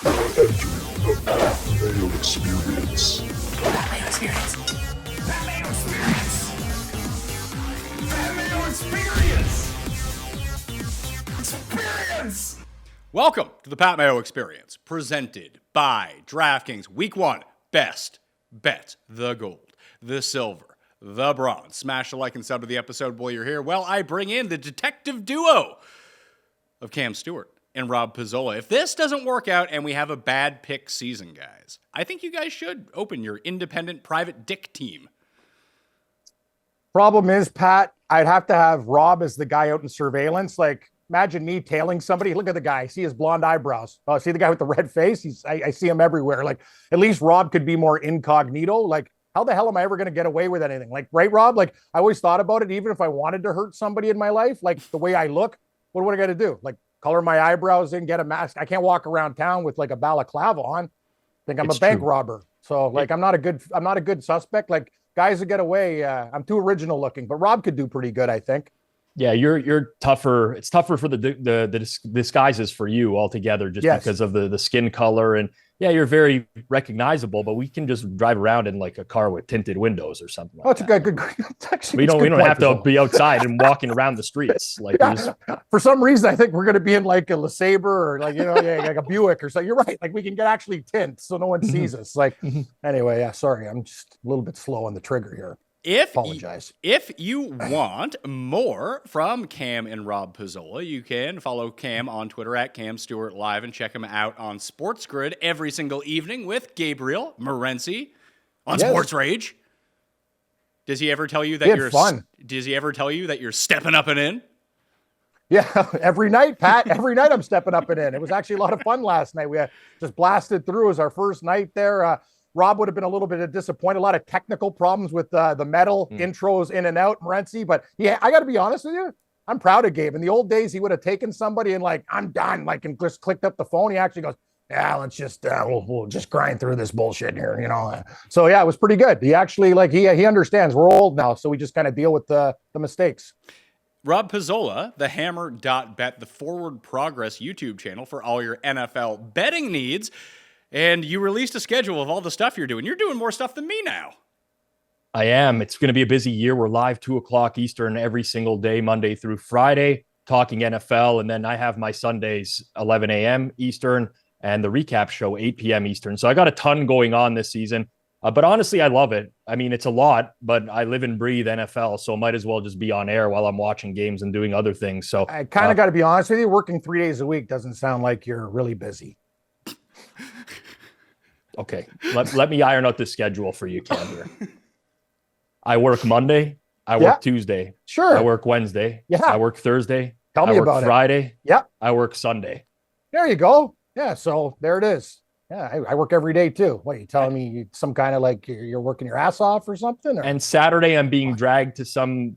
Entering the Mayo Experience. Mayo Experience. Mayo Experience. Mayo Experience. Experience. Welcome to the Pat Mayo Experience, presented by DraftKings. Week 1, best bet, the gold, the silver, the bronze. Smash the like and sub to the episode while you're here. Well, I bring in the detective duo of Cam Stewart and Rob Pizzola. If this doesn't work out and we have a bad pick season, guys, I think you guys should open your independent private dick team. Problem is, Pat, I'd have to have Rob as the guy out in surveillance. Like, imagine me tailing somebody. Look at the guy. See his blonde eyebrows. Oh, see the guy with the red face? I see him everywhere. Like, at least Rob could be more incognito. Like, how the hell am I ever going to get away with anything? Like, right, Rob? Like, I always thought about it. Even if I wanted to hurt somebody in my life, like the way I look, what I got to do? Like, color my eyebrows in, get a mask. I can't walk around town with like a balaclava on. Think I'm a bank robber. So like, I'm not a good suspect. Like, guys that get away, I'm too original looking, but Rob could do pretty good, I think. Yeah, you're tougher. It's tougher for the disguises for you altogether, just because of the skin color. And yeah, you're very recognizable, but we can just drive around in like a car with tinted windows or something. Oh, it's like a good. We don't have to be outside and walking around the streets. Like, for some reason, I think we're going to be in like a LeSabre or like like a Buick or something. You're right. Like, we can get actually tint so no one sees us. Like, anyway, yeah. Sorry, I'm just a little bit slow on the trigger here. Apologize. If you want more from Cam and Rob Pizzola, you can follow Cam on Twitter at Cam Stewart Live and check him out on Sports Grid every single evening with Gabriel Morency on Sports Rage. Does he ever tell you that fun? Does he ever tell you that you're stepping up and in? Yeah, every night, Pat. Every night I'm stepping up and in. It was actually a lot of fun last night. We just blasted through. It was our first night there. Rob would have been a little bit disappointed. A lot of technical problems with the metal intros in and out, Morency. But yeah, I got to be honest with you. I'm proud of Gabe. In the old days, he would have taken somebody and like, I'm done, like, and just clicked up the phone. He actually goes, yeah, let's just, we'll just grind through this bullshit here, So yeah, it was pretty good. He actually, like, he understands we're old now. So we just kind of deal with the mistakes. Rob Pizzola, the Hammer.bet, the Forward Progress YouTube channel for all your NFL betting needs. And you released a schedule of all the stuff you're doing. You're doing more stuff than me now. I am. It's going to be a busy year. We're live 2:00 Eastern every single day, Monday through Friday, talking NFL. And then I have my Sundays, 11 a.m. Eastern, and the recap show, 8 p.m. Eastern. So I got a ton going on this season. But honestly, I love it. I mean, it's a lot, but I live and breathe NFL, so might as well just be on air while I'm watching games and doing other things. So I kind of got to be honest with you. Working 3 days a week doesn't sound like you're really busy. Okay, let me iron out the schedule for you, Cam, here. I work Monday. I work Tuesday. Sure. I work Wednesday. Yeah. I work Thursday. Tell me about it. Friday. Yeah. I work Sunday. There you go. Yeah, so there it is. Yeah, I work every day too. What, are you telling me some kind of like you're working your ass off or something? Or? And Saturday I'm being dragged to some,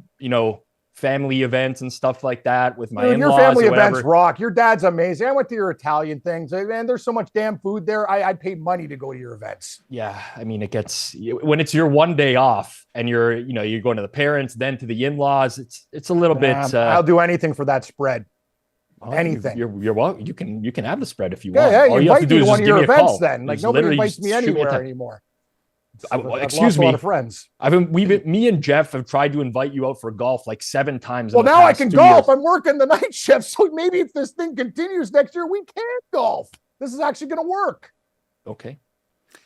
family events and stuff like that with my in-laws. Your family events rock. Your dad's amazing. I went to your Italian things. Man, there's so much damn food there. I'd pay money to go to your events. Yeah, I mean, it gets when it's your one day off and you're going to the parents, then to the in-laws. It's a little bit. I'll do anything for that spread. Well, anything. You're welcome. You can have the spread if you want. Yeah, all you you have to do is one just of give your me a events call. then. Like, nobody invites me anywhere anymore. Excuse me. A lot of friends. Me and Jeff have tried to invite you out for golf like 7 times. Well, now I can golf. I'm working the night shift, so maybe if this thing continues next year, we can golf. This is actually going to work. Okay,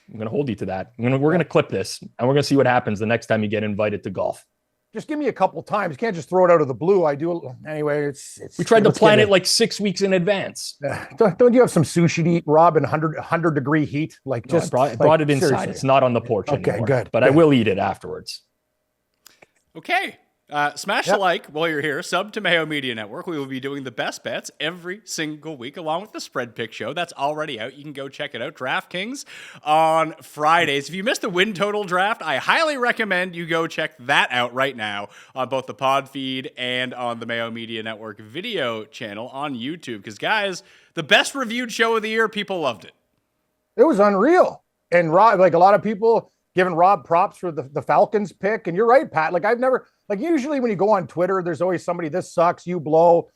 I'm going to hold you to that. We're going to clip this, and we're going to see what happens the next time you get invited to golf. Just give me a couple times. You can't just throw it out of the blue. I do anyway. We tried to plan it like 6 weeks in advance. Don't you have some sushi to eat, Rob, in 100 degree heat? Like, no, I brought it inside. Seriously. It's not on the porch anymore. Okay, good. But I will eat it afterwards. Okay. Smash the like while you're here. Sub to Mayo Media Network. We will be doing the best bets every single week, along with the Spread Pick Show. That's already out. You can go check it out. DraftKings on Fridays. If you missed the win total draft, I highly recommend you go check that out right now on both the pod feed and on the Mayo Media Network video channel on YouTube. Because, guys, the best reviewed show of the year, people loved it. It was unreal. And Rob, like, a lot of people giving Rob props for the Falcons pick. And you're right, Pat. Like, I've never, like, usually when you go on Twitter, there's always somebody, this sucks, you blow.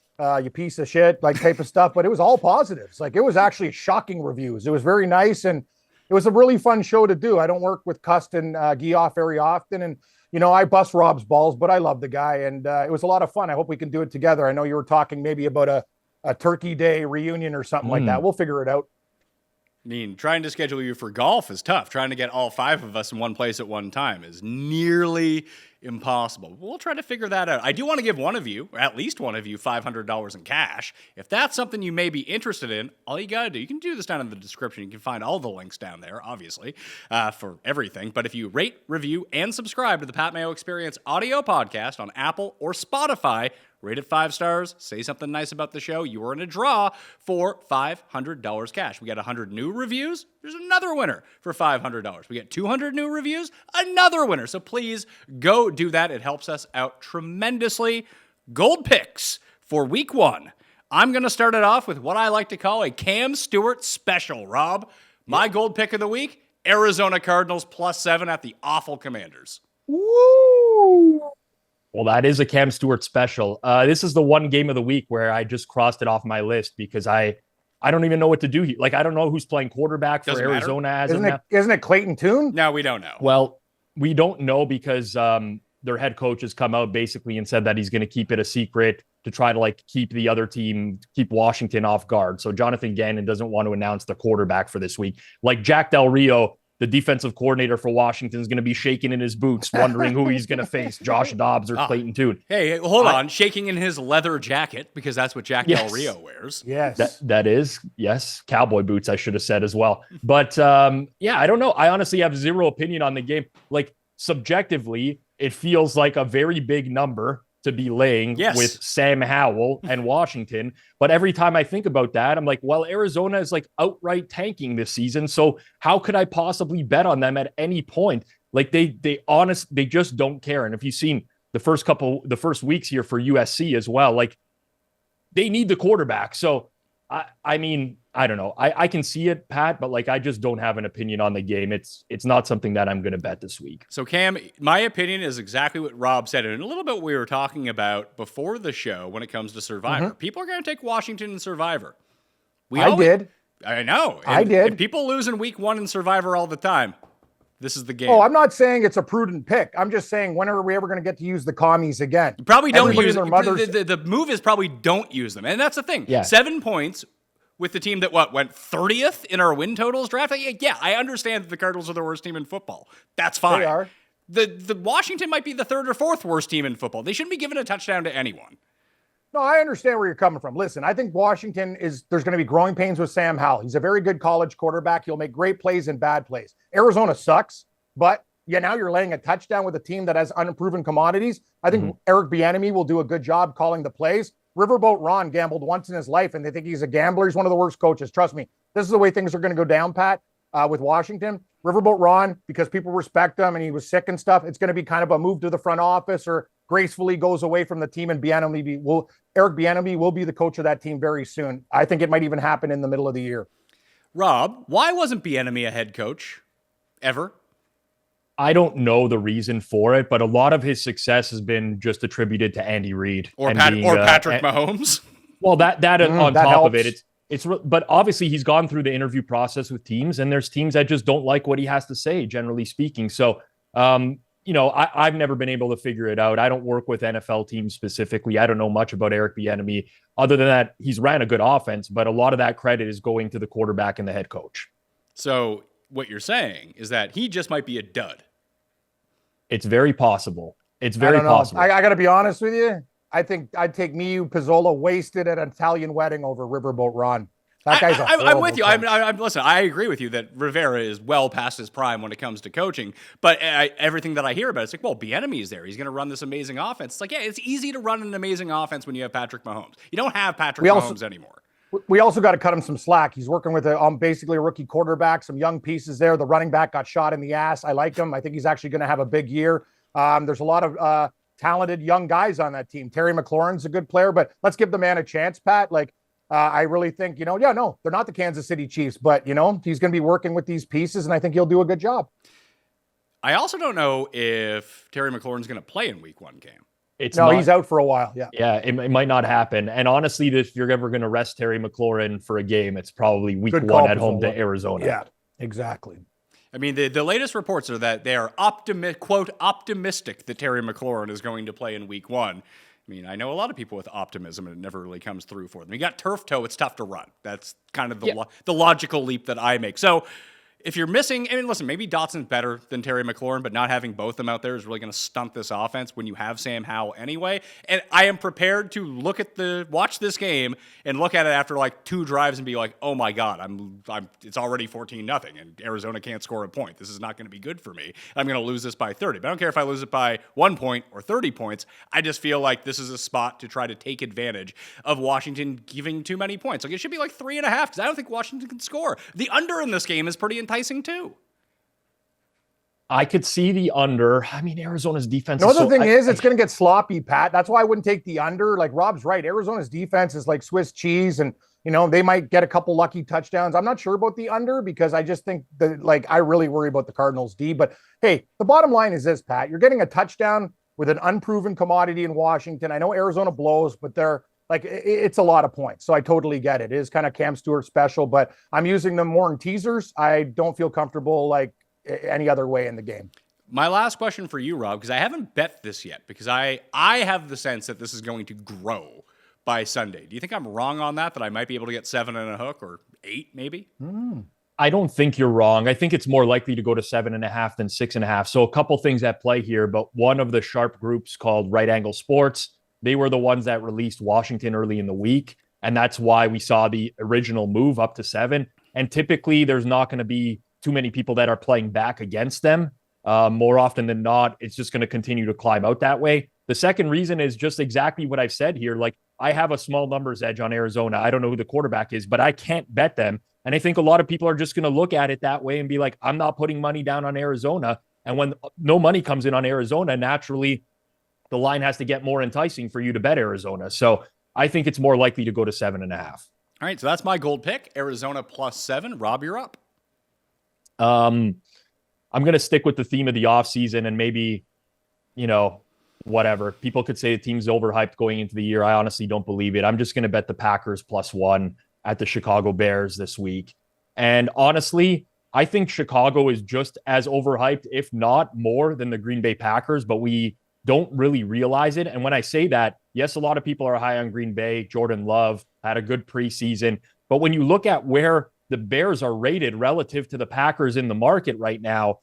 you piece of shit, like type of stuff, but it was all positives. Like it was actually shocking reviews. It was very nice. And it was a really fun show to do. I don't work with Custin Guyoff very often. And, I bust Rob's balls, but I love the guy. And it was a lot of fun. I hope we can do it together. I know you were talking maybe about a Turkey Day reunion or something like that. We'll figure it out. I mean, trying to schedule you for golf is tough. Trying to get all 5 of us in one place at one time is nearly impossible. We'll try to figure that out. I do want to give one of you, or at least one of you, $500 in cash. If that's something you may be interested in, all you got to do, you can do this down in the description. You can find all the links down there, obviously, for everything. But if you rate, review, and subscribe to the Pat Mayo Experience audio podcast on Apple or Spotify, rate it 5 stars, say something nice about the show, you are in a draw for $500 cash. We got 100 new reviews, there's another winner for $500. We get 200 new reviews, another winner. So please go do that. It helps us out tremendously. Gold picks for week 1. I'm going to start it off with what I like to call a Cam Stewart special, Rob. My gold pick of the week, Arizona Cardinals +7 at the awful Commanders. Woo! Well, that is a Cam Stewart special. This is the one game of the week where I just crossed it off my list because I don't even know what to do here. Like, I don't know who's playing quarterback for Arizona as of now. Isn't it Clayton Tune? No, we don't know. Well, we don't know because their head coach has come out basically and said that he's going to keep it a secret to try to keep the other team, keep Washington off guard. So Jonathan Gannon doesn't want to announce the quarterback for this week. Like Jack Del Rio, the defensive coordinator for Washington, is going to be shaking in his boots, wondering who he's going to face, Josh Dobbs or Clayton Tune. Hey, hold on. Shaking in his leather jacket, because that's what Jack Del Rio wears. Yes. That is, yes. Cowboy boots, I should have said as well. But I don't know. I honestly have zero opinion on the game. Like, subjectively, it feels like a very big number to be laying with Sam Howell and Washington. But every time I think about that, I'm like, well, Arizona is outright tanking this season. So how could I possibly bet on them at any point? Like they just don't care. And if you've seen the first weeks here for USC as well, they need the quarterback. So I mean, I don't know. I can see it, Pat, but I just don't have an opinion on the game. It's not something that I'm going to bet this week. So Cam, my opinion is exactly what Rob said, and a little bit what we were talking about before the show when it comes to Survivor. People are going to take Washington in Survivor. I did. I know. I did. And people lose in week 1 in Survivor all the time. This is the game. Oh, I'm not saying it's a prudent pick. I'm just saying, when are we ever going to get to use the commies again? You probably don't use them. The move is probably don't use them. And that's the thing. Yeah. 7 points with the team that went 30th in our win totals draft. Yeah, I understand that the Cardinals are the worst team in football. That's fine. They are. The Washington might be the 3rd or 4th worst team in football. They shouldn't be giving a touchdown to anyone. No, I understand where you're coming from. Listen, I think Washington there's going to be growing pains with Sam Howell. He's a very good college quarterback. He'll make great plays and bad plays. Arizona sucks, but now you're laying a touchdown with a team that has unproven commodities. I think Eric Bieniemy will do a good job calling the plays. Riverboat Ron gambled once in his life, and they think he's a gambler. He's one of the worst coaches. Trust me, this is the way things are going to go down, Pat, with Washington. Riverboat Ron, because people respect him and he was sick and stuff, it's going to be kind of a move to the front office or gracefully goes away from the team, and Eric Bieniemy will be the coach of that team very soon. I think it might even happen in the middle of the year. Rob, why wasn't Bieniemy a head coach ever? I don't know the reason for it, but a lot of his success has been just attributed to Andy Reid or Patrick Mahomes. Well, that on top helps. of it, but obviously he's gone through the interview process with teams, and there's teams that just don't like what he has to say, generally speaking. So, I've never been able to figure it out. I don't work with NFL teams specifically. I don't know much about Eric Bieniemy, other than that he's ran a good offense, but a lot of that credit is going to the quarterback and the head coach. So what you're saying is that he just might be a dud. It's very possible. It's very possible. I got to be honest with you. I think I'd take Mayo Pizzola wasted at an Italian wedding over Riverboat Ron. That guy's I'm with you. coach. Listen, I agree with you that Rivera is well past his prime when it comes to coaching. But everything that I hear about it, it's Bieniemy is there. He's going to run this amazing offense. It's it's easy to run an amazing offense when you have Patrick Mahomes. You don't have Patrick Mahomes anymore. We also got to cut him some slack. He's working with basically a rookie quarterback, some young pieces there. The running back got shot in the ass. I like him. I think he's actually going to have a big year. There's a lot of talented young guys on that team. Terry McLaurin's a good player, but let's give the man a chance, Pat. I really think, they're not the Kansas City Chiefs, but, he's going to be working with these pieces, and I think he'll do a good job. I also don't know if Terry McLaurin's going to play in week 1, Cam. He's out for a while. Yeah. Yeah, it might not happen. And honestly, if you're ever going to rest Terry McLaurin for a game, it's probably week Good one call, at home to Pizzola. Arizona. Yeah, exactly. I mean, the latest reports are that they are quote, optimistic that Terry McLaurin is going to play in week one. I mean, I know a lot of people with optimism, and it never really comes through for them. You got turf toe, it's tough to run. That's kind of the logical leap that I make. So if you're missing, I mean, listen, maybe Dotson's better than Terry McLaurin, but not having both of them out there is really going to stunt this offense when you have Sam Howell anyway. And I am prepared to watch this game and look at it after like 2 drives and be like, oh my God, it's already 14-0 and Arizona can't score a point. This is not going to be good for me. I'm going to lose this by 30. But I don't care if I lose it by 1 point or 30 points. I just feel like this is a spot to try to take advantage of Washington giving too many points. Like it should be like 3.5 because I don't think Washington can score. The under in this game is pretty enticing too. I could see the under. I mean, Arizona's defense. Another thing is it's going to get sloppy, Pat. That's why I wouldn't take the under. Like Rob's right. Arizona's defense is like Swiss cheese, and they might get a couple lucky touchdowns. I'm not sure about the under because I just think that I really worry about the Cardinals D. But hey, the bottom line is this, Pat. You're getting a touchdown with an unproven commodity in Washington. I know Arizona blows, but they're it's a lot of points. So I totally get it. It is kind of Cam Stewart special, but I'm using them more in teasers. I don't feel comfortable any other way in the game. My last question for you, Rob, because I haven't bet this yet, because I have the sense that this is going to grow by Sunday. Do you think I'm wrong on that I might be able to get 7 and a hook or 8 maybe? I don't think you're wrong. I think it's more likely to go to 7.5 than 6.5. So a couple things at play here, but one of the sharp groups called Right Angle Sports, they were the ones that released Washington early in the week. And that's why we saw the original move up to 7. And typically there's not going to be too many people that are playing back against them. More often than not, it's just going to continue to climb out that way. The second reason is just exactly what I've said here. Like I have a small numbers edge on Arizona. I don't know who the quarterback is, but I can't bet them. And I think a lot of people are just going to look at it that way and be like, I'm not putting money down on Arizona. And when no money comes in on Arizona, naturally the line has to get more enticing for you to bet Arizona. So I think it's more likely to go to 7.5. All right. So that's my gold pick. Arizona +7. Rob, you're up. I'm going to stick with the theme of the offseason and maybe, whatever. People could say the team's overhyped going into the year. I honestly don't believe it. I'm just going to bet the Packers +1 at the Chicago Bears this week. And honestly, I think Chicago is just as overhyped, if not more, than the Green Bay Packers, but we don't really realize it. And when I say that, yes, a lot of people are high on Green Bay. Jordan Love had a good preseason. But when you look at where the Bears are rated relative to the Packers in the market right now,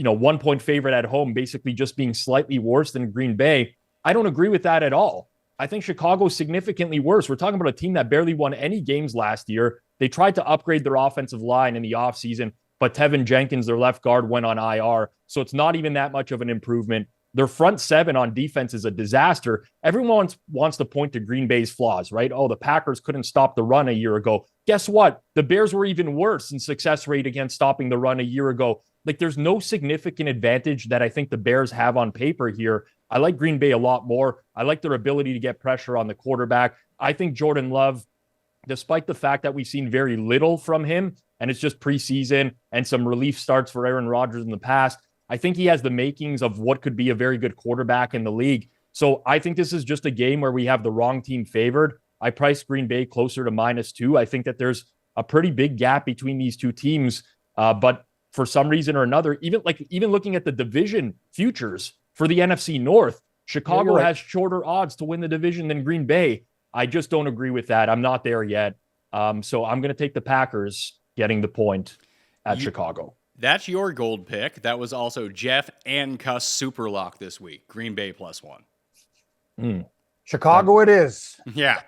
1 point favorite at home, basically just being slightly worse than Green Bay. I don't agree with that at all. I think Chicago's significantly worse. We're talking about a team that barely won any games last year. They tried to upgrade their offensive line in the offseason, but Tevin Jenkins, their left guard, went on IR. So it's not even that much of an improvement. Their front 7 on defense is a disaster. Everyone wants to point to Green Bay's flaws, right? Oh, the Packers couldn't stop the run a year ago. Guess what? The Bears were even worse in success rate against stopping the run a year ago. There's no significant advantage that I think the Bears have on paper here. I like Green Bay a lot more. I like their ability to get pressure on the quarterback. I think Jordan Love, despite the fact that we've seen very little from him, and it's just preseason and some relief starts for Aaron Rodgers in the past, I think he has the makings of what could be a very good quarterback in the league. So I think this is just a game where we have the wrong team favored. I priced Green Bay closer to -2. I think that there's a pretty big gap between these two teams. But for some reason or another, even looking at the division futures for the NFC North, Chicago has shorter odds to win the division than Green Bay. I just don't agree with that. I'm not there yet. So I'm going to take the Packers getting the point at Chicago. That's your gold pick. That was also Jeff and Cuss super lock this week. Green Bay +1. Chicago it is. Yeah.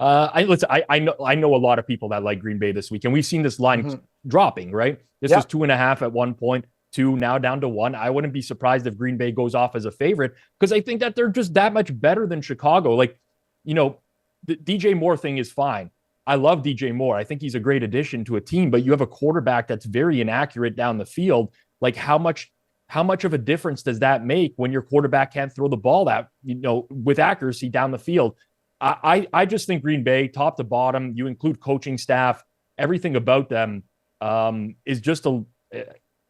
I know a lot of people that like Green Bay this week, and we've seen this line dropping, right? This was 2.5 at one point, 2 now down to 1. I wouldn't be surprised if Green Bay goes off as a favorite because I think that they're just that much better than Chicago. The DJ Moore thing is fine. I love DJ Moore. I think he's a great addition to a team, but you have a quarterback that's very inaccurate down the field. How much of a difference does that make when your quarterback can't throw the ball out, with accuracy down the field? I just think Green Bay, top to bottom, you include coaching staff, everything about them is just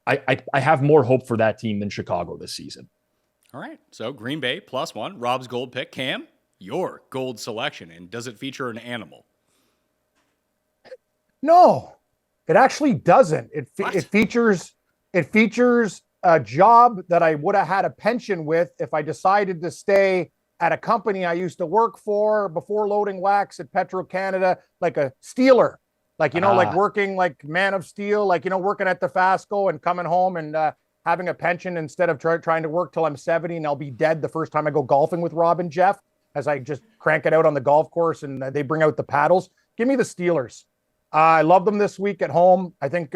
I have more hope for that team than Chicago this season. All right. So Green Bay +1. Rob's gold pick. Cam, your gold selection. And does it feature an animal? No, it actually doesn't. What? It features a job that I would have had a pension with if I decided to stay at a company I used to work for before loading wax at Petro-Canada, like a steeler, like, like working like Man of Steel, like, working at the Fasco and coming home and having a pension instead of trying to work till I'm 70 and I'll be dead the first time I go golfing with Rob and Jeff, as I just crank it out on the golf course and they bring out the paddles. Give me the Steelers. I love them this week at home. I think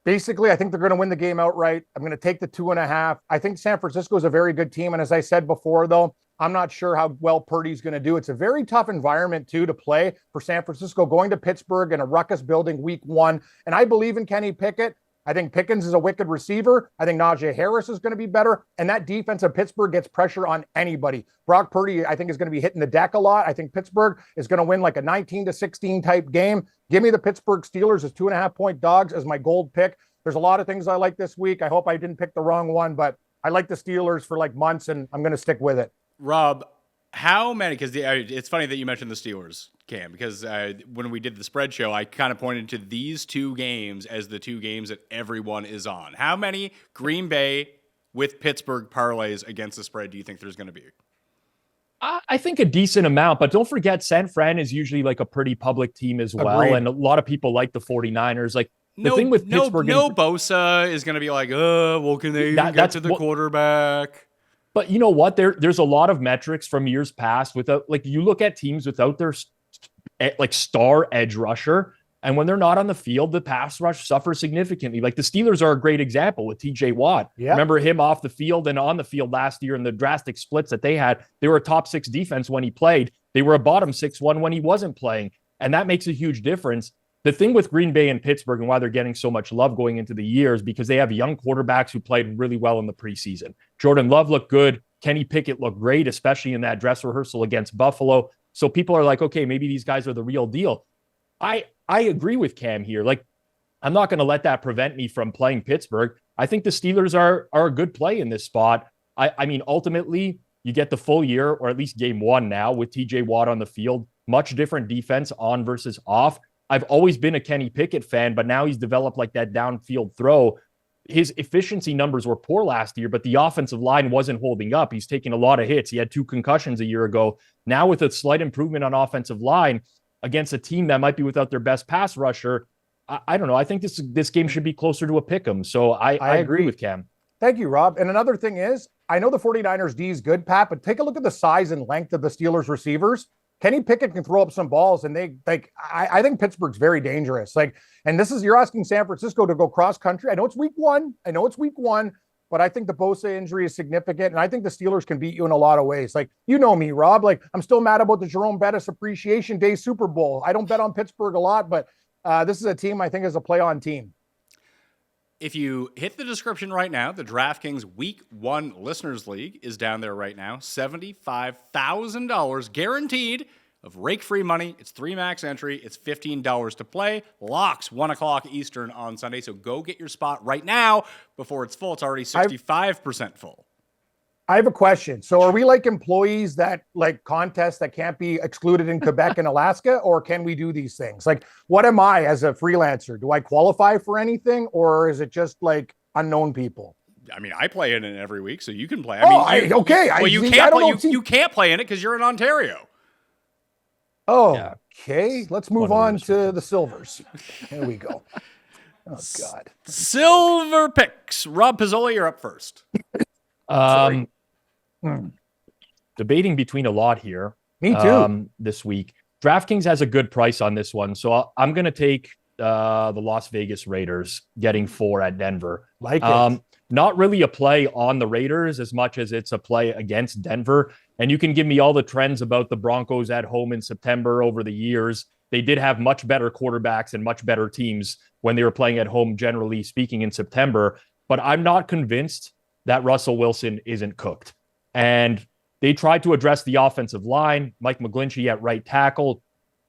basically, I think they're going to win the game outright. I'm going to take the 2.5. I think San Francisco is a very good team. And as I said before, though, I'm not sure how well Purdy's going to do. It's a very tough environment, too, to play for San Francisco, going to Pittsburgh in a ruckus building week 1. And I believe in Kenny Pickett. I think Pickens is a wicked receiver. I think Najee Harris is going to be better. And that defense of Pittsburgh gets pressure on anybody. Brock Purdy, I think, is going to be hitting the deck a lot. I think Pittsburgh is going to win like a 19-16 type game. Give me the Pittsburgh Steelers as 2.5-point dogs as my gold pick. There's a lot of things I like this week. I hope I didn't pick the wrong one, but I like the Steelers for like months, and I'm going to stick with it. Rob, how many? Because it's funny that you mentioned the Steelers, Cam, because when we did the spread show, I kind of pointed to these two games as the two games that everyone is on. How many Green Bay with Pittsburgh parlays against the spread do you think there's going to be? I think a decent amount, but don't forget San Fran is usually like a pretty public team as well. Agreed. And a lot of people like the 49ers. Like the thing with Pittsburgh. No Bosa is going to be like, well, can they even get to the quarterback? But you know what? There's a lot of metrics from years past without, like, you look at teams without their like star edge rusher, and when they're not on the field, the pass rush suffers significantly. Like the Steelers are a great example with TJ Watt. Yeah. Remember him off the field and on the field last year in the drastic splits that they had. They were a top 6 defense when he played. They were a bottom 6-1 when he wasn't playing. And that makes a huge difference. The thing with Green Bay and Pittsburgh and why they're getting so much love going into the year is because they have young quarterbacks who played really well in the preseason. Jordan Love looked good. Kenny Pickett looked great, especially in that dress rehearsal against Buffalo. So people are like, okay, maybe these guys are the real deal. I agree with Cam here. Like, I'm not going to let that prevent me from playing Pittsburgh. I think the Steelers are a good play in this spot. I mean, ultimately, you get the full year, or at least game 1 now, with TJ Watt on the field. Much different defense on versus off. I've always been a Kenny Pickett fan, but now he's developed like that downfield throw. His efficiency numbers were poor last year, but the offensive line wasn't holding up. He's taking a lot of hits. He had 2 concussions a year ago. Now with a slight improvement on offensive line against a team that might be without their best pass rusher, I don't know. I think this game should be closer to a pick'em. So I agree with Cam. Thank you, Rob. And another thing is, I know the 49ers D is good, Pat, but take a look at the size and length of the Steelers receivers. Kenny Pickett can throw up some balls, and I think Pittsburgh's very dangerous. You're asking San Francisco to go cross country. I know it's week one, but I think the Bosa injury is significant, and I think the Steelers can beat you in a lot of ways. Like, you know me, Rob. Like, I'm still mad about the Jerome Bettis Appreciation Day Super Bowl. I don't bet on Pittsburgh a lot, but this is a team I think is a play-on team. If you hit the description right now, the DraftKings Week 1 Listeners League is down there right now. $75,000 guaranteed of rake-free money. It's 3 max entry. It's $15 to play. Locks 1 o'clock Eastern on Sunday. So go get your spot right now before it's full. It's already 65% full. I have a question. So are we like employees that like contests that can't be excluded in Quebec and Alaska, or can we do these things? Like, what am I as a freelancer? Do I qualify for anything, or is it just like unknown people? I mean, I play in it every week, so you can play. You can't play in it because you're in Ontario. Oh, yeah. Okay. Let's move on to the Silvers. Here we go. Oh, God. Silver picks. Rob Pizzola, you're up first. Debating between a lot here. Me too. This week, DraftKings has a good price on this one, so I'm going to take the Las Vegas Raiders getting 4 at Denver. Like it. Not really a play on the Raiders as much as it's a play against Denver. And you can give me all the trends about the Broncos at home in September over the years. They did have much better quarterbacks and much better teams when they were playing at home, generally speaking, in September. But I'm not convinced that Russell Wilson isn't cooked. And they tried to address the offensive line. Mike McGlinchey at right tackle.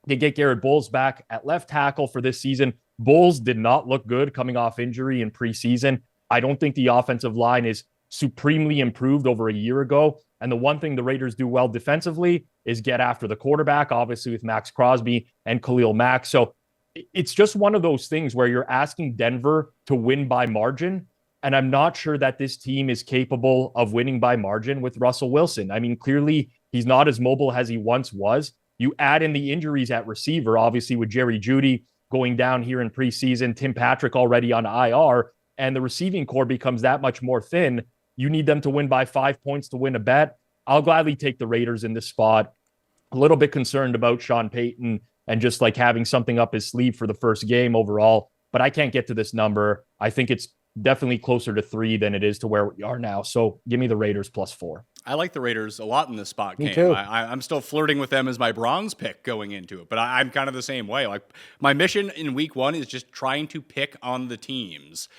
They get Garrett Bowles back at left tackle for this season. Bowles did not look good coming off injury in preseason. I don't think the offensive line is supremely improved over a year ago. And the one thing the Raiders do well defensively is get after the quarterback, obviously with Max Crosby and Khalil Mack. So it's just one of those things where you're asking Denver to win by margin. And I'm not sure that this team is capable of winning by margin with Russell Wilson. I mean, clearly he's not as mobile as he once was. You add in the injuries at receiver, obviously with Jerry Jeudy going down here in preseason, Tim Patrick already on IR, and the receiving core becomes that much more thin. You need them to win by 5 points to win a bet. I'll gladly take the Raiders in this spot. A little bit concerned about Sean Payton and just like having something up his sleeve for the first game overall, but I can't get to this number. I think it's definitely closer to 3 than it is to where we are now. So give me the Raiders +4. I like the Raiders a lot in this spot. Me Cam. too. I'm still flirting with them as my bronze pick going into it, but I'm kind of the same way. Like my mission in week 1 is just trying to pick on the teams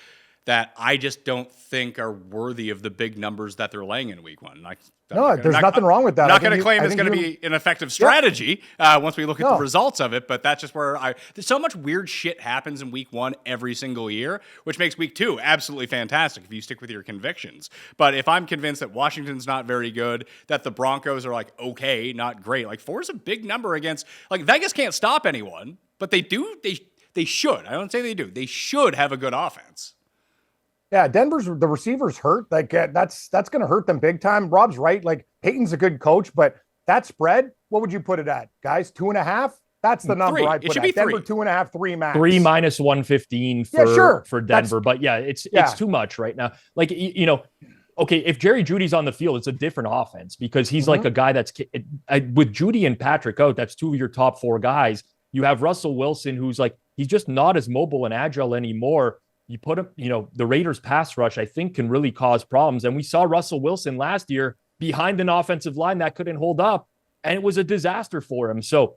that I just don't think are worthy of the big numbers that they're laying in week 1. Like, No, there's nothing wrong with that. I'm I not think going to claim I it's think going to you- be an effective strategy once we look at No. the results of it, but that's just where there's so much weird shit happens in week 1 every single year, which makes week 2 absolutely fantastic if you stick with your convictions. But if I'm convinced that Washington's not very good, that the Broncos are like okay, not great, like 4 is a big number against, like Vegas can't stop anyone, but they should. I don't say they do. They should have a good offense. Yeah, the receivers hurt. Like that's going to hurt them big time. Rob's right. Like Peyton's a good coach, but that spread, what would you put it at, guys? 2.5? That's the number 3. I It put should at. be Denver 3. 2.5, 3 max. 3 minus 115 for, Yeah, sure. for Denver. But yeah, it's too much right now. Like, you know, okay, if Jerry Judy's on the field, it's a different offense because he's like a guy that's with Judy and Patrick out. That's 2 of your top 4 guys. You have Russell Wilson, who's like, he's just not as mobile and agile anymore. You put him, you know, the Raiders pass rush, I think, can really cause problems. And we saw Russell Wilson last year behind an offensive line that couldn't hold up, and it was a disaster for him. So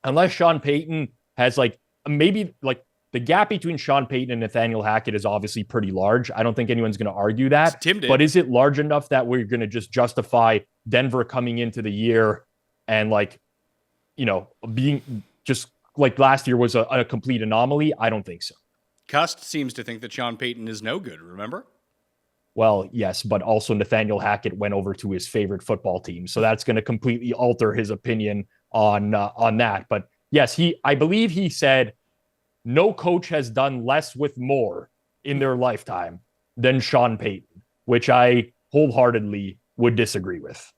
unless Sean Payton has like, maybe like the gap between Sean Payton and Nathaniel Hackett is obviously pretty large. I don't think anyone's going to argue that. Tim did. But is it large enough that we're going to just justify Denver coming into the year and like, you know, being just like last year was a complete anomaly? I don't think so. Cust seems to think that Sean Payton is no good, remember? Well, yes, but also Nathaniel Hackett went over to his favorite football team. So that's going to completely alter his opinion on that. But yes, I believe he said no coach has done less with more in their lifetime than Sean Payton, which I wholeheartedly would disagree with.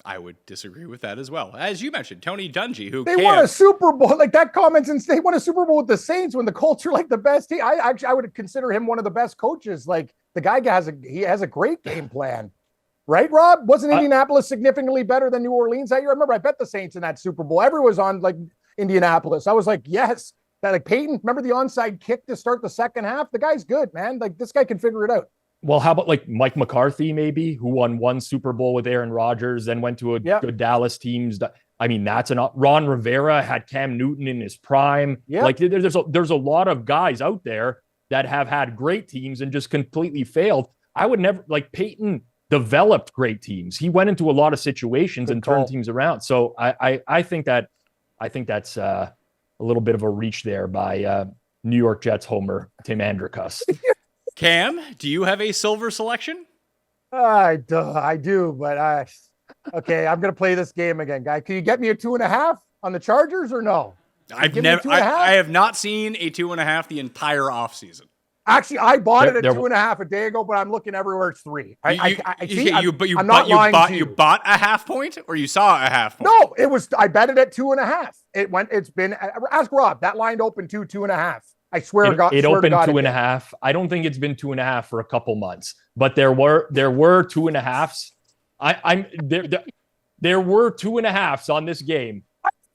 I would disagree with that as well. As you mentioned, Tony Dungy, who They won a Super Bowl. Like that comments, and they won a Super Bowl with the Saints when the Colts are like the best team. I would consider him one of the best coaches. Like the guy has a great game plan, right? Rob, wasn't Indianapolis significantly better than New Orleans that year? I remember I bet the Saints in that Super Bowl. Everyone was on like Indianapolis. I was like, yes, that like Peyton. Remember the onside kick to start the second half? The guy's good, man. Like this guy can figure it out. Well, how about like Mike McCarthy, maybe, who won 1 Super Bowl with Aaron Rodgers, then went to a good Dallas teams. I mean, Ron Rivera had Cam Newton in his prime. Yep. Like there's a lot of guys out there that have had great teams and just completely failed. I would never, like Peyton developed great teams. He went into a lot of situations and turned teams around. So I think that's a little bit of a reach there by New York Jets homer Tim Andercust. Cam, do you have a silver selection? I do, but okay, I'm gonna play this game again, guy. Can you get me a 2.5 on the Chargers or no? I have not seen a 2.5 the entire offseason. Actually, I bought it at 2.5 a day ago, but I'm looking everywhere. It's 3. You bought a half point, or you saw a half point? No, it was. I bet it at 2.5. It's been. Ask Rob. That line opened 2.5. I swear to God. It opened God 2.5. I don't think it's been 2.5 for a couple months, but there were 2.5s. There were 2.5s on this game.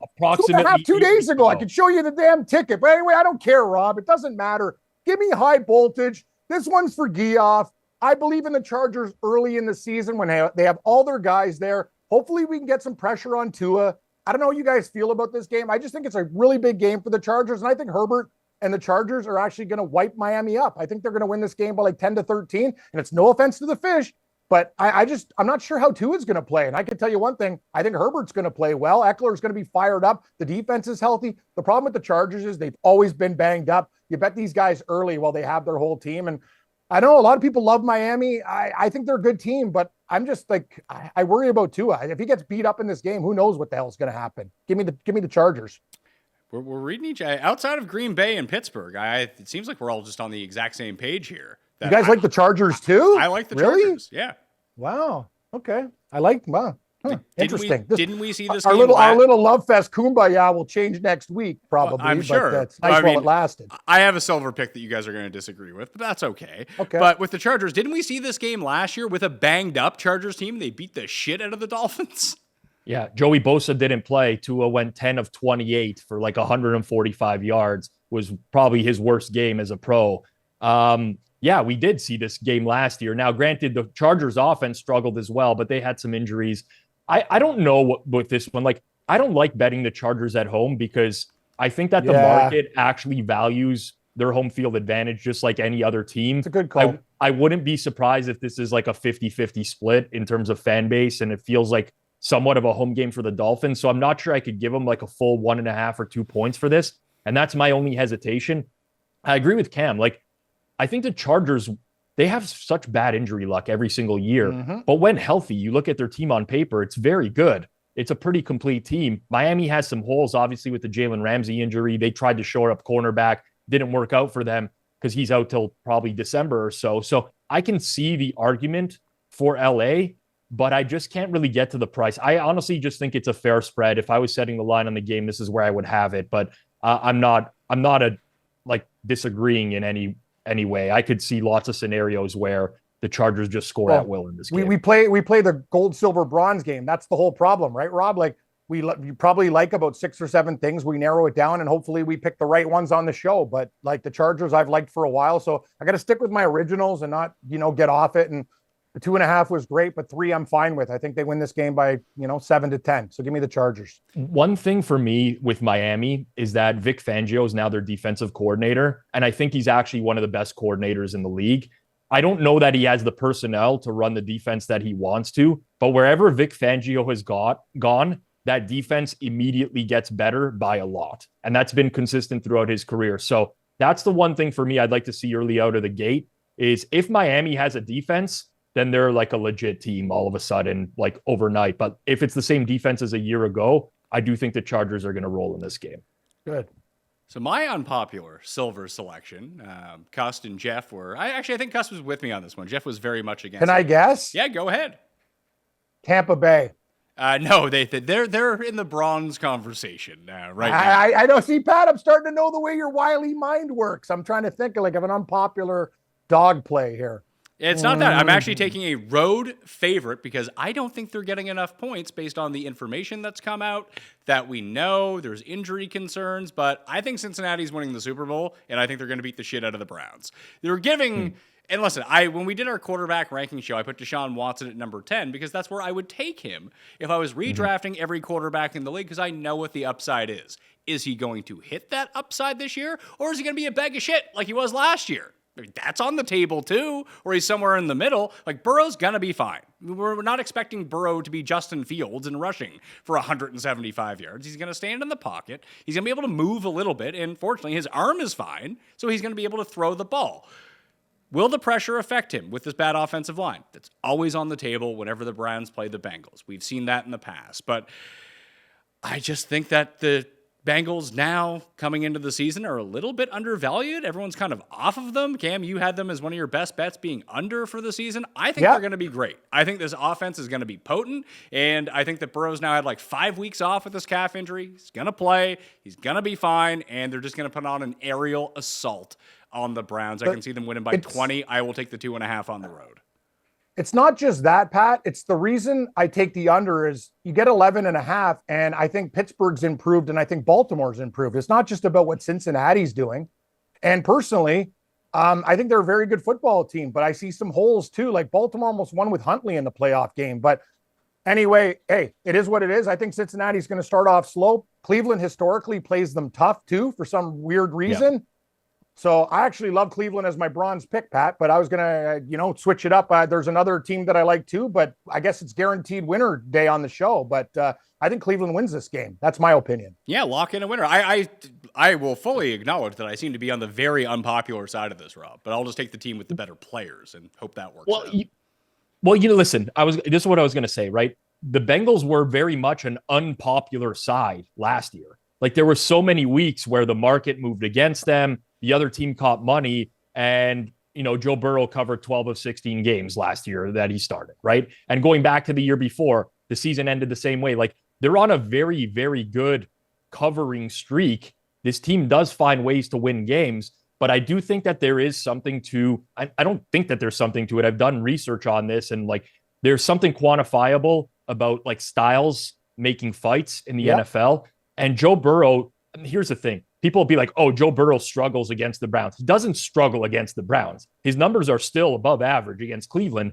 Approximately 2.5 2 days ago. I could show you the damn ticket. But anyway, I don't care, Rob. It doesn't matter. Give me high voltage. This one's for Geoff. I believe in the Chargers early in the season when they have all their guys there. Hopefully we can get some pressure on Tua. I don't know how you guys feel about this game. I just think it's a really big game for the Chargers. And I think Herbert and the Chargers are actually going to wipe Miami up. I think they're going to win this game by like 10-13. And it's no offense to the Fish, but I'm not sure how Tua's going to play. And I can tell you one thing. I think Herbert's going to play well. Eckler's going to be fired up. The defense is healthy. The problem with the Chargers is they've always been banged up. You bet these guys early while they have their whole team. And I know a lot of people love Miami. I think they're a good team, but I'm just like, I worry about Tua. If he gets beat up in this game, who knows what the hell's going to happen? Give me the Chargers. We're reading each outside of Green Bay and Pittsburgh. It seems like we're all just on the exact same page here. You guys like the Chargers too? I like the really? Chargers. Yeah. Wow. Okay. Wow. Huh. Interesting. Didn't we see this our game? Our little love fest kumbaya will change next week, probably. I'm sure. But it's nice while it lasted. I have a silver pick that you guys are going to disagree with, but that's okay. Okay. But with the Chargers, didn't we see this game last year with a banged up Chargers team? They beat the shit out of the Dolphins. Yeah, Joey Bosa didn't play. Tua went 10 of 28 for like 145 yards. Was probably his worst game as a pro. Yeah, we did see this game last year. Now, granted, the Chargers offense struggled as well, but they had some injuries. I don't know what with this one. Like, I don't like betting the Chargers at home because I think that the market actually values their home field advantage just like any other team. It's a good call. I wouldn't be surprised if this is like a 50-50 split in terms of fan base, and it feels like somewhat of a home game for the Dolphins. So I'm not sure I could give them like a full 1.5 or 2 points for this. And that's my only hesitation. I agree with Cam. Like, I think the Chargers, they have such bad injury luck every single year. Mm-hmm. But when healthy, you look at their team on paper, it's very good. It's a pretty complete team. Miami has some holes, obviously, with the Jalen Ramsey injury. They tried to shore up cornerback. Didn't work out for them because he's out till probably December or so. So I can see the argument for LA, but I just can't really get to the price. I honestly just think it's a fair spread. If I was setting the line on the game, this is where I would have it. But I'm not disagreeing in any way. I could see lots of scenarios where the Chargers just score at will in this game. We play the gold, silver, bronze game. That's the whole problem, right, Rob? Like you probably like about 6 or 7 things. We narrow it down and hopefully we pick the right ones on the show. But like the Chargers, I've liked for a while. So I got to stick with my originals and not, get off it. And the 2.5 was great, but 3 I'm fine with. I think they win this game by, 7-10. So give me the Chargers. One thing for me with Miami is that Vic Fangio is now their defensive coordinator. And I think he's actually one of the best coordinators in the league. I don't know that he has the personnel to run the defense that he wants to, but wherever Vic Fangio has gone, that defense immediately gets better by a lot. And that's been consistent throughout his career. So that's the one thing for me I'd like to see early out of the gate is if Miami has a defense, then they're like a legit team all of a sudden, like overnight. But if it's the same defense as a year ago, I do think the Chargers are going to roll in this game. Good. So my unpopular silver selection, Cust and Jeff were... I think Cust was with me on this one. Jeff was very much against Can I guess? Yeah, go ahead. Tampa Bay. No, they're in the bronze conversation right now. I don't see, Pat, I'm starting to know the way your wily mind works. I'm trying to think of an unpopular dog play here. It's not that. I'm actually taking a road favorite because I don't think they're getting enough points based on the information that's come out that we know. There's injury concerns, but I think Cincinnati's winning the Super Bowl, and I think they're going to beat the shit out of the Browns. They're giving... And listen, when we did our quarterback ranking show, I put Deshaun Watson at number 10 because that's where I would take him if I was redrafting every quarterback in the league because I know what the upside is. Is he going to hit that upside this year, or is he going to be a bag of shit like he was last year? I mean, that's on the table too, or he's somewhere in the middle. Like, Burrow's going to be fine. We're not expecting Burrow to be Justin Fields and rushing for 175 yards. He's going to stand in the pocket. He's going to be able to move a little bit, and fortunately, his arm is fine, so he's going to be able to throw the ball. Will the pressure affect him with this bad offensive line? That's always on the table whenever the Browns play the Bengals. We've seen that in the past. But I just think that the Bengals now coming into the season are a little bit undervalued. Everyone's kind of off of them. Cam, you had them as one of your best bets being under for the season. I think they're going to be great. I think this offense is going to be potent. And I think that Burrow's now had like 5 weeks off with this calf injury. He's going to play. He's going to be fine. And they're just going to put on an aerial assault on the Browns. I can see them winning by 20. I will take the 2.5 on the road. It's not just that, Pat. It's the reason I take the under is you get 11.5, and I think Pittsburgh's improved, and I think Baltimore's improved. It's not just about what Cincinnati's doing. And personally, I think they're a very good football team, but I see some holes too. Like Baltimore almost won with Huntley in the playoff game. But anyway, hey, it is what it is. I think Cincinnati's going to start off slow. Cleveland historically plays them tough too for some weird reason. Yeah. So I actually love Cleveland as my bronze pick, Pat, but I was going to, switch it up. There's another team that I like too, but I guess it's guaranteed winner day on the show. But I think Cleveland wins this game. That's my opinion. Yeah, lock in a winner. I I will fully acknowledge that I seem to be on the very unpopular side of this, Rob, but I'll just take the team with the better players and hope that works out. Listen, this is what I was going to say, right? The Bengals were very much an unpopular side last year. Like there were so many weeks where the market moved against them, the other team caught money, and Joe Burrow covered 12 of 16 games last year that he started, right? And going back to the year before, the season ended the same way. Like they're on a very, very good covering streak. This team does find ways to win games, but I do think that there is something to, I don't think that there's something to it. I've done research on this, and like there's something quantifiable about like styles making fights in the NFL. And Joe Burrow, here's the thing. People will be like, oh, Joe Burrow struggles against the Browns. He doesn't struggle against the Browns. His numbers are still above average against Cleveland.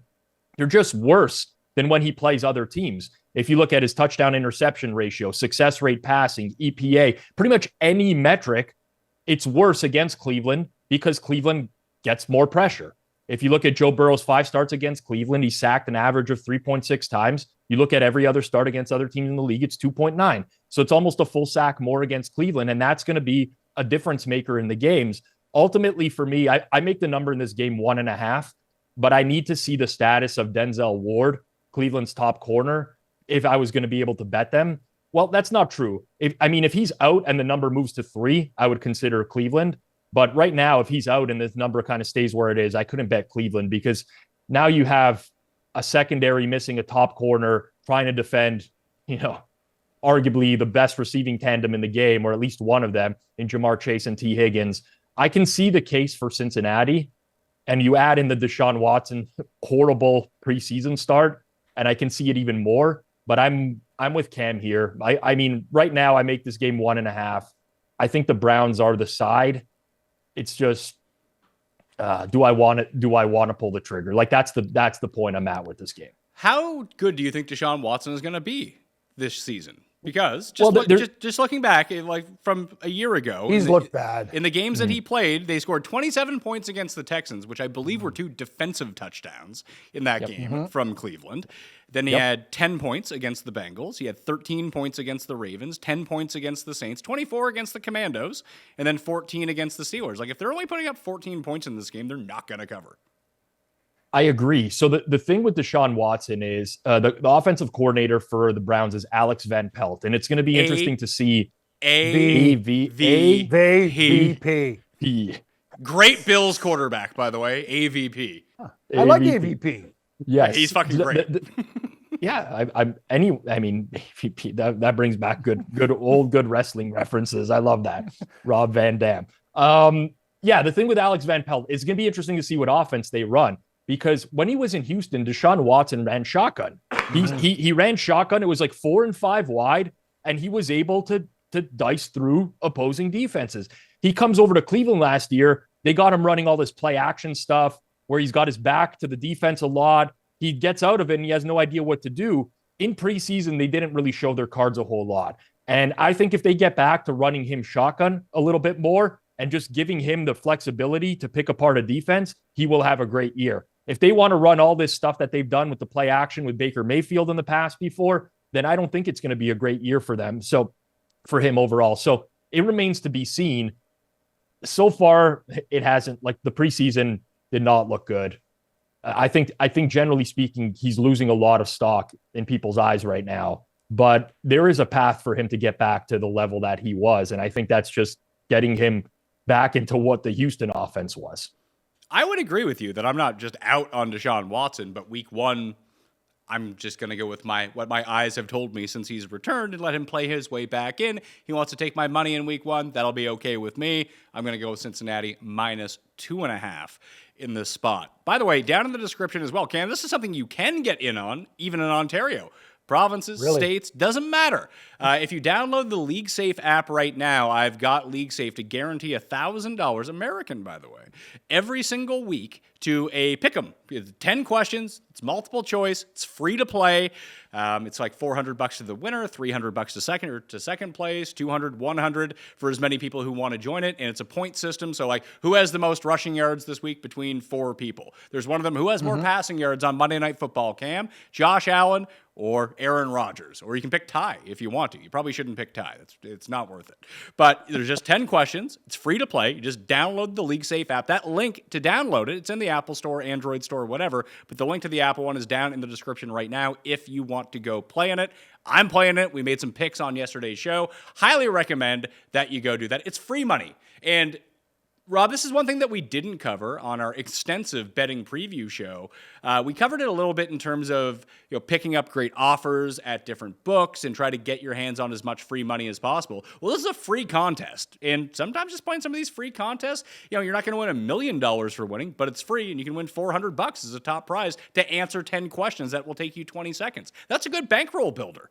They're just worse than when he plays other teams. If you look at his touchdown interception ratio, success rate passing, EPA, pretty much any metric, it's worse against Cleveland because Cleveland gets more pressure. If you look at Joe Burrow's 5 starts against Cleveland, he sacked an average of 3.6 times. You look at every other start against other teams in the league, it's 2.9. So it's almost a full sack more against Cleveland, and that's going to be a difference maker in the games. Ultimately, for me, I make the number in this game 1.5, but I need to see the status of Denzel Ward, Cleveland's top corner, if I was going to be able to bet them. Well, that's not true. If he's out and the number moves to 3, I would consider Cleveland. But right now, if he's out and this number kind of stays where it is, I couldn't bet Cleveland because now you have a secondary missing a top corner trying to defend, arguably the best receiving tandem in the game, or at least one of them in Jamar Chase and T. Higgins. I can see the case for Cincinnati, and you add in the Deshaun Watson horrible preseason start, and I can see it even more. But I'm with Cam here. I mean, right now I make this game 1.5. I think the Browns are the side. It's just, do I want to pull the trigger? Like that's the point I'm at with this game. How good do you think Deshaun Watson is going to be this season? Because just looking back, like from a year ago, he's looked bad in the games that he played. They scored 27 points against the Texans, which I believe were 2 defensive touchdowns in that game from Cleveland. Then he had 10 points against the Bengals. He had 13 points against the Ravens, 10 points against the Saints, 24 against the Commandos, and then 14 against the Steelers. Like if they're only putting up 14 points in this game, they're not going to cover. I agree. So the thing with Deshaun Watson is the offensive coordinator for the Browns is Alex Van Pelt, and it's going to be interesting to see AVP. Great Bills quarterback, by the way, AVP. I like AVP. Yes, he's fucking great. AVP. That brings back good wrestling references. I love that. Rob Van Dam. The thing with Alex Van Pelt is going to be interesting to see what offense they run. Because when he was in Houston, Deshaun Watson ran shotgun. He ran shotgun. It was like 4 and 5 wide, and he was able to dice through opposing defenses. He comes over to Cleveland last year. They got him running all this play action stuff where he's got his back to the defense a lot. He gets out of it, and he has no idea what to do. In preseason, they didn't really show their cards a whole lot. And I think if they get back to running him shotgun a little bit more and just giving him the flexibility to pick apart a defense, he will have a great year. If they want to run all this stuff that they've done with the play action with Baker Mayfield in the past before, then I don't think it's going to be a great year for them. So for him overall. So it remains to be seen. So far, it hasn't, like the preseason did not look good. I think generally speaking, he's losing a lot of stock in people's eyes right now, but there is a path for him to get back to the level that he was. And I think that's just getting him back into what the Houston offense was. I would agree with you that I'm not just out on Deshaun Watson, but week 1, I'm just going to go with what my eyes have told me since he's returned and let him play his way back in. He wants to take my money in week 1. That'll be okay with me. I'm going to go with Cincinnati minus 2.5 in this spot. By the way, down in the description as well, Cam, this is something you can get in on, even in Ontario. Provinces, states, doesn't matter. If you download the LeagueSafe app right now, I've got LeagueSafe to guarantee $1,000, American, by the way, every single week to a pick'em. It's 10 questions. It's multiple choice. It's free to play. It's like $400 to the winner, $300 to second place, 200, 100 for as many people who want to join it. And it's a point system. So like who has the most rushing yards this week between 4 people? There's one of them who has more passing yards on Monday Night Football, Cam, Josh Allen, or Aaron Rodgers, or you can pick Ty if you want to. You probably shouldn't pick Ty. It's not worth it. But there's just 10 questions. It's free to play. You just download the League Safe app. That link to download it, it's in the Apple Store, Android Store, whatever. But the link to the Apple one is down in the description right now if you want to go play in it. I'm playing it. We made some picks on yesterday's show. Highly recommend that you go do that. It's free money. And Rob, this is one thing that we didn't cover on our extensive betting preview show. We covered it a little bit in terms of picking up great offers at different books and try to get your hands on as much free money as possible. Well, this is a free contest, and sometimes just playing some of these free contests, you're not going to win $1 million for winning, but it's free, and you can win $400 as a top prize to answer 10 questions that will take you 20 seconds. That's a good bankroll builder.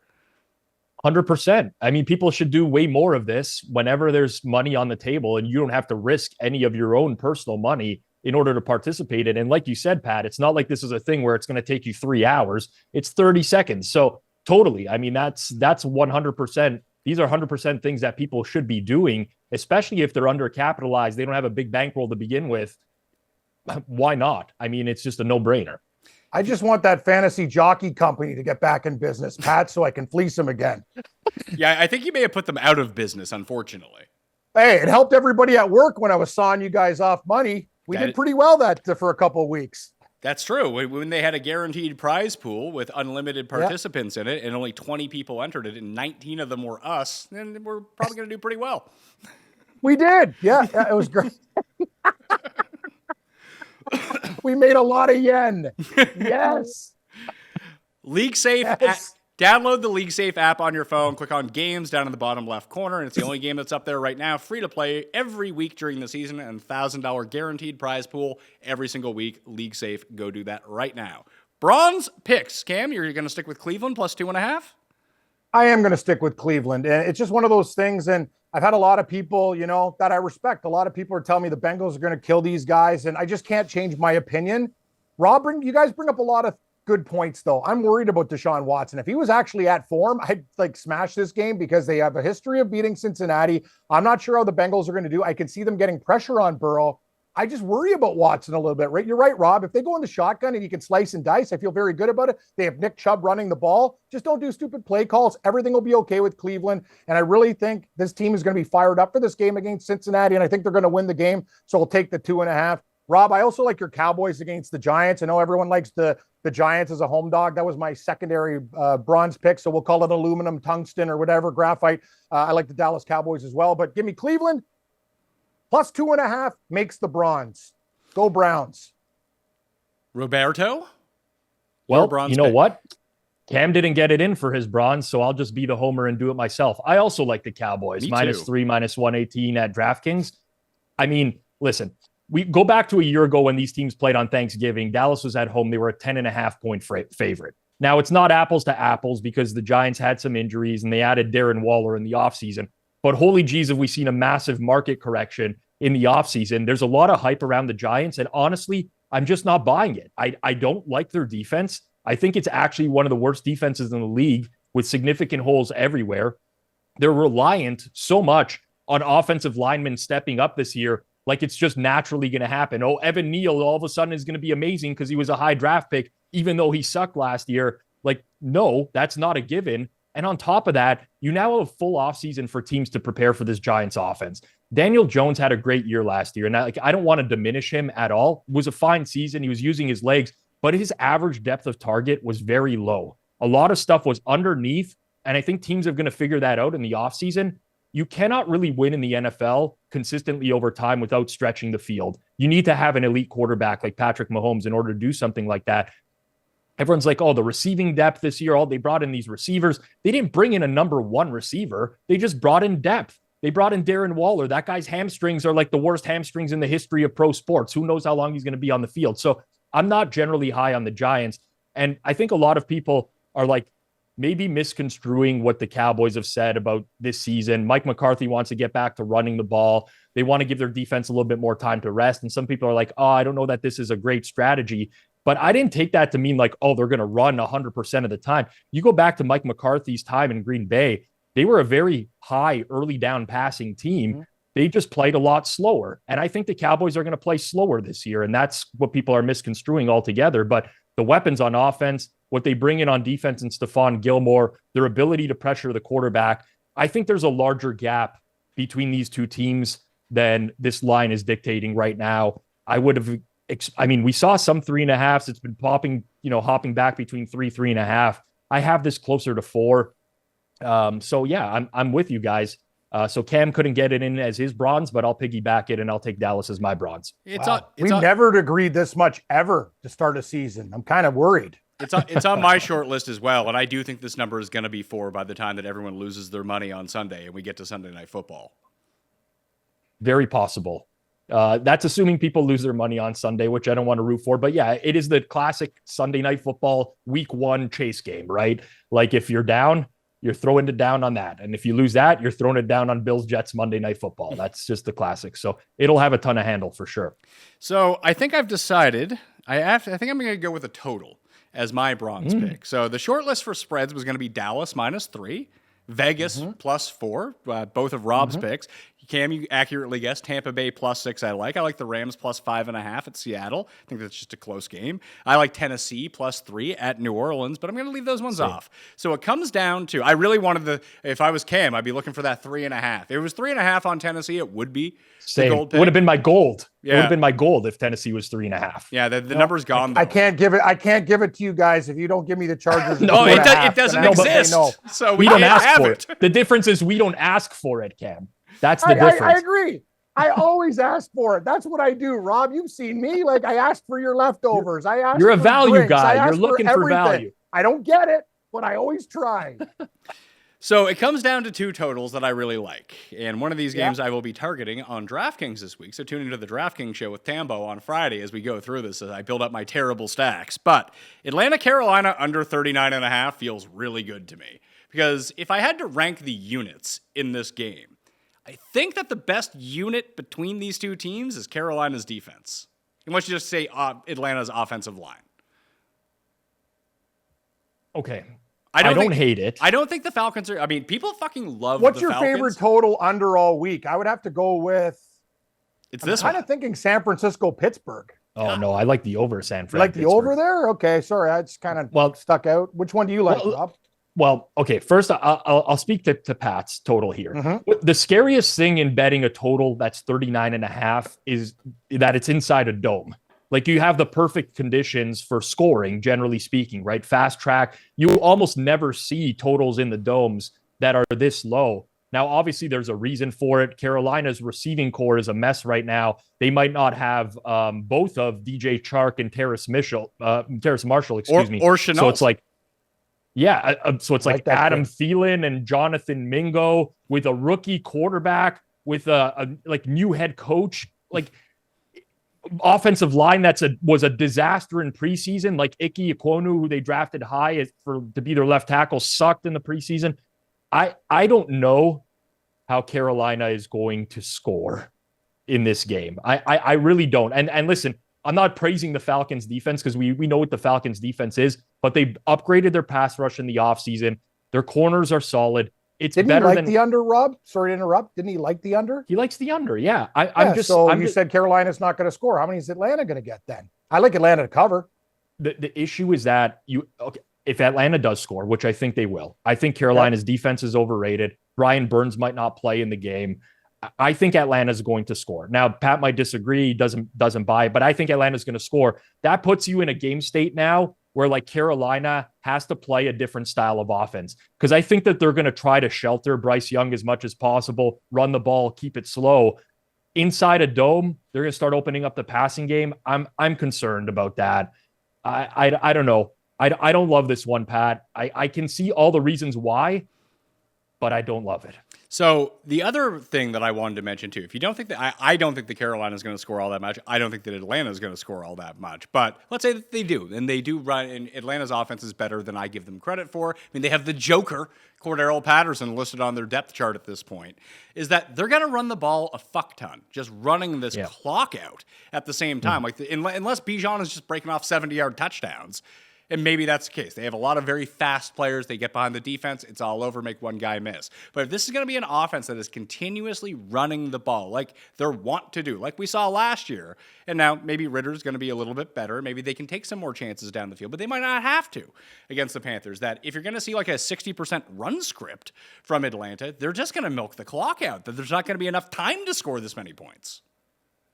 100%. I mean, people should do way more of this whenever there's money on the table and you don't have to risk any of your own personal money in order to participate in. And like you said, Pat, it's not like this is a thing where it's going to take you 3 hours. It's 30 seconds. So totally. I mean, that's 100%. These are 100% things that people should be doing, especially if they're undercapitalized. They don't have a big bankroll to begin with. Why not? I mean, it's just a no-brainer. I just want that fantasy jockey company to get back in business, Pat, so I can fleece them again. Yeah, I think you may have put them out of business, unfortunately. Hey, it helped everybody at work when I was sawing you guys off money. We did pretty well for a couple of weeks. That's true. When they had a guaranteed prize pool with unlimited participants in it and only 20 people entered it and 19 of them were us, then we're probably going to do pretty well. We did. Yeah, it was great. We made a lot of yen. Yes. League Safe. Yes. Download the League Safe app on your phone. Click on Games down in the bottom left corner, and it's the only game that's up there right now. Free to play every week during the season, and $1,000 guaranteed prize pool every single week. League Safe. Go do that right now. Bronze picks. Cam, you're going to stick with Cleveland plus 2.5? I am going to stick with Cleveland. And it's just one of those things. And I've had a lot of people, that I respect. A lot of people are telling me the Bengals are going to kill these guys. And I just can't change my opinion. Rob, you guys bring up a lot of good points, though. I'm worried about Deshaun Watson. If he was actually at form, I'd smash this game because they have a history of beating Cincinnati. I'm not sure how the Bengals are going to do. I can see them getting pressure on Burrow. I just worry about Watson a little bit, right? You're right, Rob. If they go in the shotgun and you can slice and dice, I feel very good about it. They have Nick Chubb running the ball. Just don't do stupid play calls. Everything will be okay with Cleveland. And I really think this team is going to be fired up for this game against Cincinnati, and I think they're going to win the game. So we'll take the 2.5. Rob, I also like your Cowboys against the Giants. I know everyone likes the Giants as a home dog. That was my secondary bronze pick, so we'll call it aluminum, tungsten, or whatever, graphite. I like the Dallas Cowboys as well, but give me Cleveland. Plus 2.5 makes the bronze. Go Browns. Roberto? Well, you know what? Cam didn't get it in for his bronze, so I'll just be the homer and do it myself. I also like the Cowboys. -3, -118 at DraftKings. I mean, listen, we go back to a year ago when these teams played on Thanksgiving. Dallas was at home. They were a 10.5-point favorite. Now, it's not apples to apples because the Giants had some injuries and they added Darren Waller in the offseason. But holy geez, have we seen a massive market correction in the offseason. There's a lot of hype around the Giants, and honestly, I'm just not buying it. I don't like their defense. I think it's actually one of the worst defenses in the league with significant holes everywhere. They're reliant so much on offensive linemen stepping up this year, like it's just naturally going to happen. Oh, Evan Neal all of a sudden is going to be amazing because he was a high draft pick, even though he sucked last year. Like, no, that's not a given. And on top of that, you now have a full offseason for teams to prepare for this Giants offense. Daniel Jones had a great year last year, and I don't want to diminish him at all. It was a fine season. He was using his legs, but his average depth of target was very low. A lot of stuff was underneath, and I think teams are going to figure that out in the offseason. You cannot really win in the NFL consistently over time without stretching the field. You need to have an elite quarterback like Patrick Mahomes in order to do something like that. Everyone's like, oh, the receiving depth this year, they brought in these receivers. They didn't bring in a number one receiver. They just brought in depth. They brought in Darren Waller. That guy's hamstrings are like the worst hamstrings in the history of pro sports. Who knows how long he's going to be on the field? So I'm not generally high on the Giants. And I think a lot of people are like maybe misconstruing what the Cowboys have said about this season. Mike McCarthy wants to get back to running the ball. They want to give their defense a little bit more time to rest. And some people are like, oh, I don't know that this is a great strategy. But I didn't take that to mean like, oh, they're going to run 100% of the time. You go back to Mike McCarthy's time in Green Bay, they were a very high early down passing team. Mm-hmm. They just played a lot slower. And I think the Cowboys are going to play slower this year. And that's what people are misconstruing altogether. But the weapons on offense, what they bring in on defense and Stephon Gilmore, their ability to pressure the quarterback, I think there's a larger gap between these two teams than this line is dictating right now. We saw some 3.5s. It's been hopping back between 3.5. I have this closer to 4. So yeah, I'm with you guys. So Cam couldn't get it in as his bronze, but I'll piggyback it and I'll take Dallas as my bronze. We've never agreed this much ever to start a season. I'm kind of worried. It's on my short list as well, and I do think this number is going to be 4 by the time that everyone loses their money on Sunday and we get to Sunday Night Football. Very possible. That's assuming people lose their money on Sunday, which I don't want to root for. But yeah, it is the classic Sunday Night Football week 1 chase game, right? Like if you're down, you're throwing it down on that. And if you lose that, you're throwing it down on Bills Jets Monday Night Football. That's just the classic. So it'll have a ton of handle for sure. So I think I've decided, I think I'm going to go with a total as my bronze pick. So the short list for spreads was going to be Dallas -3, Vegas +4, both of Rob's picks. Cam, you accurately guessed Tampa Bay +6. I like the Rams +5.5 at Seattle. I think that's just a close game. I like Tennessee +3 at New Orleans, but I'm going to leave those ones off. So it comes down to, I really wanted if I was Cam, I'd be looking for that 3.5. If it was 3.5 on Tennessee, it would be the gold pick. It would have been my gold. Yeah. It would have been my gold if Tennessee was 3.5. Yeah, the number's gone. I can't give it to you guys if you don't give me the Chargers. No, it doesn't exist. So we don't ask for it. The difference is we don't ask for it, Cam. That's the difference. I agree. I always ask for it. That's what I do, Rob. You've seen me. Like I ask for your leftovers. You're a value guy. You're looking for value. I don't get it, but I always try. So it comes down to 2 totals that I really like. And one of these games I will be targeting on DraftKings this week. So tune into the DraftKings show with Tambo on Friday as we go through this as I build up my terrible stacks. But Atlanta, Carolina under 39.5 feels really good to me. Because if I had to rank the units in this game, I think that the best unit between these two teams is Carolina's defense. Unless you just say Atlanta's offensive line. Okay. I don't hate it. I don't think the Falcons are... I mean, people fucking love What's the Falcons. What's your favorite total under all week? I would have to go with... It's this one. I'm kind of thinking San Francisco, Pittsburgh. Oh, no. I like the over San Francisco. You like the over there? Okay, sorry. I just kind of stuck out. Which one do you like, Rob? Well, okay. First, I'll speak to Pat's total here. The scariest thing in betting a total that's 39.5 is that it's inside a dome. Like you have the perfect conditions for scoring, generally speaking, right? Fast track. You almost never see totals in the domes that are this low. Now, obviously, there's a reason for it. Carolina's receiving core is a mess right now. They might not have both of DJ Chark and Terrace Marshall, excuse me. Or Chenault. So it's like, so it's like Adam Thielen and Jonathan Mingo with a rookie quarterback with a new head coach, like offensive line was a disaster in preseason. Like Ike Ekwonu, who they drafted high to be their left tackle, sucked in the preseason. I don't know how Carolina is going to score in this game. I really don't. And listen, I'm not praising the Falcons defense because we know what the Falcons defense is, but they upgraded their pass rush in the offseason. Their corners are solid. Didn't he like the under, Rob? Sorry to interrupt. Didn't he like the under? He likes the under, yeah. You said Carolina's not going to score. How many is Atlanta going to get then? I like Atlanta to cover. The issue is that if Atlanta does score, which I think they will, I think Carolina's defense is overrated. Brian Burns might not play in the game. I think Atlanta's going to score. Now, Pat might disagree, doesn't buy it, but I think Atlanta's going to score. That puts you in a game state now where like Carolina has to play a different style of offense. Because I think that they're going to try to shelter Bryce Young as much as possible, run the ball, keep it slow. Inside a dome, they're going to start opening up the passing game. I'm concerned about that. I don't know. I don't love this one, Pat. I can see all the reasons why, but I don't love it. So the other thing that I wanted to mention too, if you don't think that I don't think that Carolina is going to score all that much. I don't think that Atlanta is going to score all that much. But let's say that they do, and they do run. And Atlanta's offense is better than I give them credit for. I mean, they have the Joker, Cordero Patterson, listed on their depth chart at this point. Is that they're going to run the ball a fuck ton, just running this clock out at the same time. Like unless Bijan is just breaking off 70-yard touchdowns. And maybe that's the case. They have a lot of very fast players. They get behind the defense. It's all over. Make one guy miss. But if this is going to be an offense that is continuously running the ball like they're want to do, like we saw last year, and now maybe Ritter's going to be a little bit better. Maybe they can take some more chances down the field, but they might not have to against the Panthers. That if you're going to see like a 60% run script from Atlanta, they're just going to milk the clock out. That there's not going to be enough time to score this many points.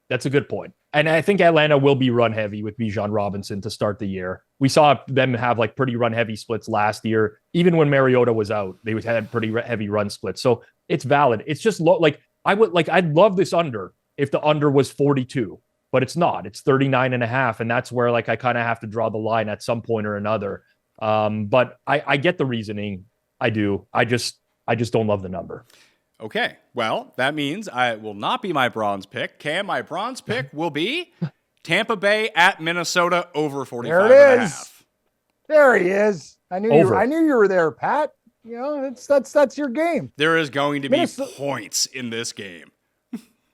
That's a good point. And I think Atlanta will be run heavy with Bijan Robinson to start the year. We saw them have like pretty run heavy splits last year. Even when Mariota was out, they had pretty heavy run splits. So it's valid. It's just I'd love this under if the under was 42, but it's not. It's 39.5. And that's where like I kind of have to draw the line at some point or another. But I get the reasoning. I do. I just don't love the number. Okay, well, that means I will not be my bronze pick. Cam, my bronze pick will be Tampa Bay at Minnesota over 45 there it and a is. half. There he is. I knew you were there, Pat. You know, that's your game. There is going to be points in this game.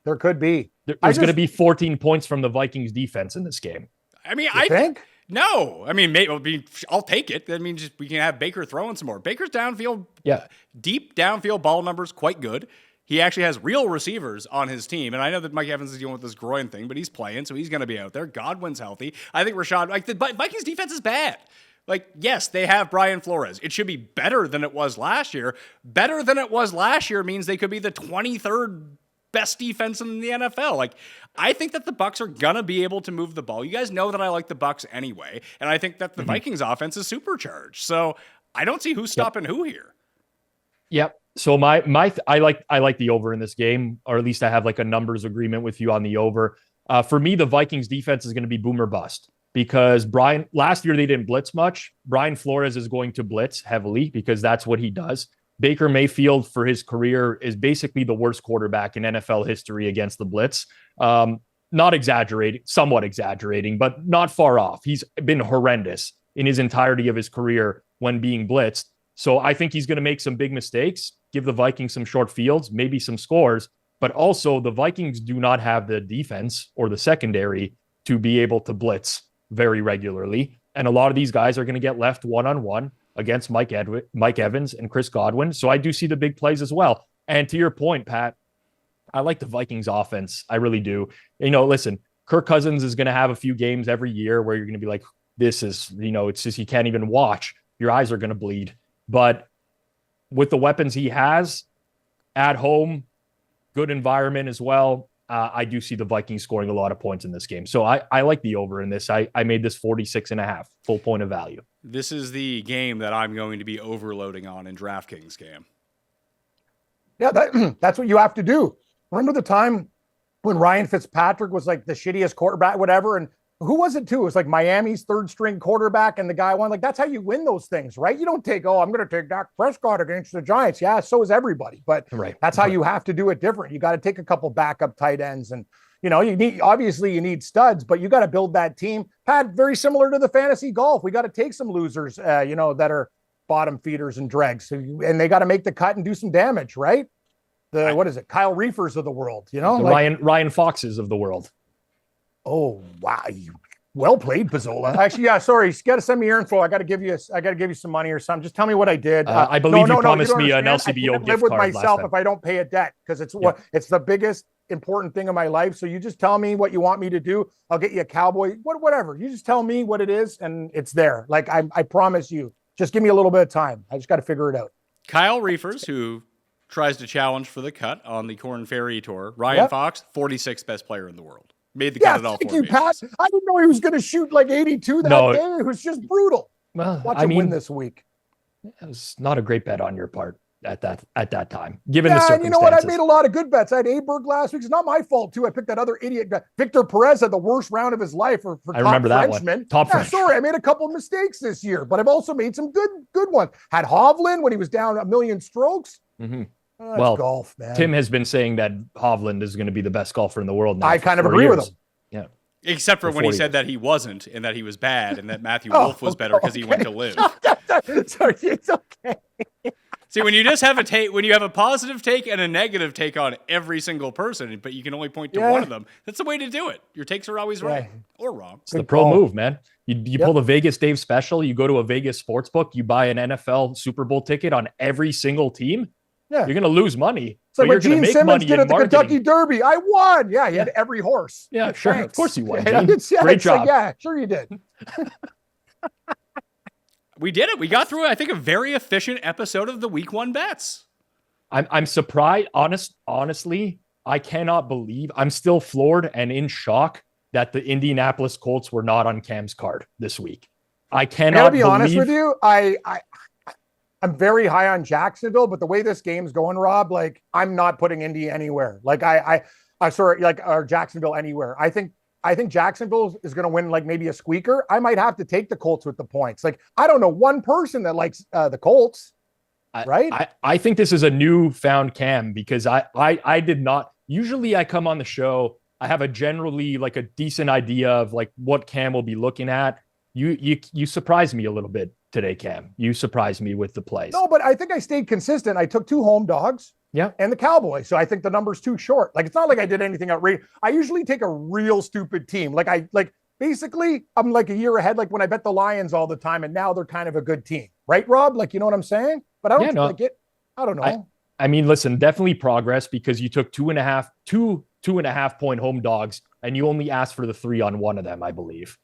There could be. There's going to be 14 points from the Vikings defense in this game. I mean, I think. No, I mean, maybe I'll take it. I mean, just we can have Baker throwing some more. Baker's downfield, deep downfield ball numbers quite good. He actually has real receivers on his team, and I know that Mike Evans is dealing with this groin thing, but he's playing, so he's going to be out there. Godwin's healthy. I think Rashad, like the Vikings defense is bad. Like, yes, they have Brian Flores. It should be better than it was last year. Better than it was last year means they could be the 23rd best defense in the NFL. Like, I think that the Bucs are gonna be able to move the ball. You guys know that I like the Bucs anyway, and I think that the Vikings offense is supercharged. So I don't see who's stopping who here. Yep. So I like the over in this game, or at least I have like a numbers agreement with you on the over. For me, the Vikings defense is going to be boom or bust because last year they didn't blitz much. Brian Flores is going to blitz heavily because that's what he does. Baker Mayfield for his career is basically the worst quarterback in NFL history against the blitz. Not exaggerating, somewhat exaggerating, but not far off. He's been horrendous in his entirety of his career when being blitzed. So I think he's going to make some big mistakes, give the Vikings some short fields, maybe some scores, but also the Vikings do not have the defense or the secondary to be able to blitz very regularly. And a lot of these guys are going to get left one-on-one against Mike Evans and Chris Godwin. So I do see the big plays as well. And to your point, Pat, I like the Vikings offense. I really do. You know, listen, Kirk Cousins is going to have a few games every year where you're going to be like, this is, you know, it's just, you can't even watch. Your eyes are going to bleed. But with the weapons he has at home, good environment as well, I do see the Vikings scoring a lot of points in this game. So I like the over in this. I made this 46.5, full point of value. This is the game that I'm going to be overloading on in DraftKings game. Yeah, that's what you have to do. Remember the time when Ryan Fitzpatrick was like the shittiest quarterback, whatever, and who was it too? It was like Miami's third string quarterback and the guy won. Like, that's how you win those things, right? You don't take, I'm going to take Dak Prescott against the Giants. Yeah, so is everybody. But that's how you have to do it different. You got to take a couple backup tight ends and, you know, you need studs, but you got to build that team. Pat, very similar to the fantasy golf. We got to take some losers, that are bottom feeders and dregs. And they got to make the cut and do some damage, right? What is it? Kyle Reefers of the world, you know? Ryan Foxes of the world. Oh, wow. Well played, Pizzola. Actually, yeah, sorry. You got to send me your info. I got to give you some money or something. Just tell me what I did. I believe you promised me an LCBO gift live with card myself last if I don't pay a debt because it's the biggest important thing in my life. So you just tell me what you want me to do. I'll get you a cowboy, whatever. You just tell me what it is and it's there. Like I promise you. Just give me a little bit of time. I just got to figure it out. Kyle Reefers, who tries to challenge for the cut on the Korn Ferry Tour. Ryan Fox, 46th best player in the world. Made the cut at all four meetings. Pat. I didn't know he was going to shoot like 82 that day. It was just brutal. Well, Watch him win this week. It was not a great bet on your part at that time, given the circumstances. And you know what? I made a lot of good bets. I had Aberg last week. It's not my fault, too. I picked that other idiot guy. Victor Perez had the worst round of his life for I remember that Frenchman. One. Top French. Sorry, I made a couple of mistakes this year, but I've also made some good ones. Had Hovland when he was down a million strokes. Mm-hmm. That's Well, golf, man. Tim has been saying that Hovland is going to be the best golfer in the world now. I for kind of 4 agree with years. him. Yeah. Except for when he said that he wasn't and that he was bad and that Matthew Wolff was better because he went to live. Sorry, it's okay. See, when you just have a take, when you have a positive take and a negative take on every single person, but you can only point to one of them, that's the way to do it. Your takes are always right or wrong. It's the pro move, man. You pull the Vegas Dave special, you go to a Vegas sports book, you buy an NFL Super Bowl ticket on every single team. Yeah. You're going to lose money. It's like but what you're Gene make Simmons money did at the marketing. Kentucky Derby. I won. Yeah, he had every horse. Yeah, sure. Thanks. Of course you won. Great job. Like, yeah, sure you did. We did it. We got through, I think, a very efficient episode of the Week 1 bets. I'm surprised. Honestly, I cannot believe I'm still floored and in shock that the Indianapolis Colts were not on Cam's card this week. I cannot. I gotta be honest with you. I'm very high on Jacksonville, but the way this game's going, Rob, like I'm not putting Indy anywhere. Like or Jacksonville anywhere. I think Jacksonville is going to win like maybe a squeaker. I might have to take the Colts with the points. Like I don't know one person that likes the Colts. Right. I think this is a newfound Cam because I did not. Usually I come on the show. I have a generally like a decent idea of like what Cam will be looking at. You surprised me a little bit today, Cam. You surprised me with the plays. No, but I think I stayed consistent. I took 2 home dogs. Yeah. And the Cowboys. So I think the number's too short. Like, it's not like I did anything outrageous. I usually take a real stupid team. Basically, I'm like a year ahead, like when I bet the Lions all the time, and now they're kind of a good team. Right, Rob? Like, you know what I'm saying? But I don't like it. I don't know. I mean, listen, definitely progress because you took 2.5 point home dogs and you only asked for the 3 on one of them, I believe,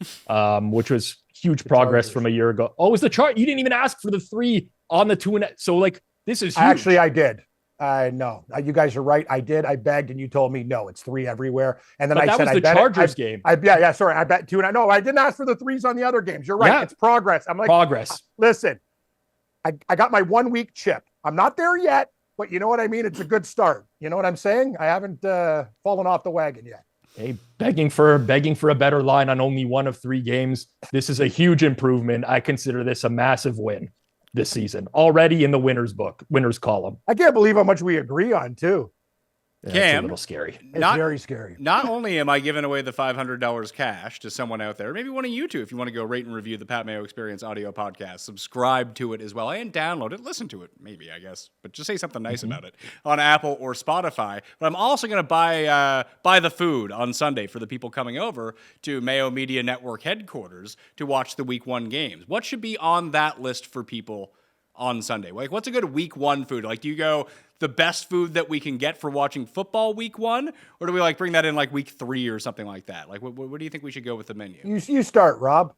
which was huge progress from a year ago. Oh, it was the chart. You didn't even ask for the 3 on the 2.5. So like, this is huge. Actually, I did. No, you guys are right. I did. I begged, and you told me no. It's 3 everywhere. And then but I said, was the Chargers game. Sorry, I bet 2. And I know I didn't ask for the 3s on the other games. You're right. Yeah. It's progress. I'm like progress. Listen, I got my 1 week chip. I'm not there yet, but you know what I mean. It's a good start. You know what I'm saying? I haven't fallen off the wagon yet. Hey, begging for a better line on only 1 of 3 games. This is a huge improvement. I consider this a massive win this season, already in the winners column. I can't believe how much we agree on too. Yeah, Cam, it's a little scary. It's very scary. Not only am I giving away the $500 cash to someone out there, maybe one of you two, if you want to go rate and review the Pat Mayo Experience audio podcast, subscribe to it as well, and download it, listen to it, maybe, I guess, but just say something nice about it on Apple or Spotify. But I'm also going to buy the food on Sunday for the people coming over to Mayo Media Network headquarters to watch the Week 1 games. What should be on that list for people on Sunday? Like, what's a good Week 1 food? Like, do you go the best food that we can get for watching football Week 1, or do we like bring that in like Week 3 or something like that? Like, what do you think we should go with the menu? You start, Rob.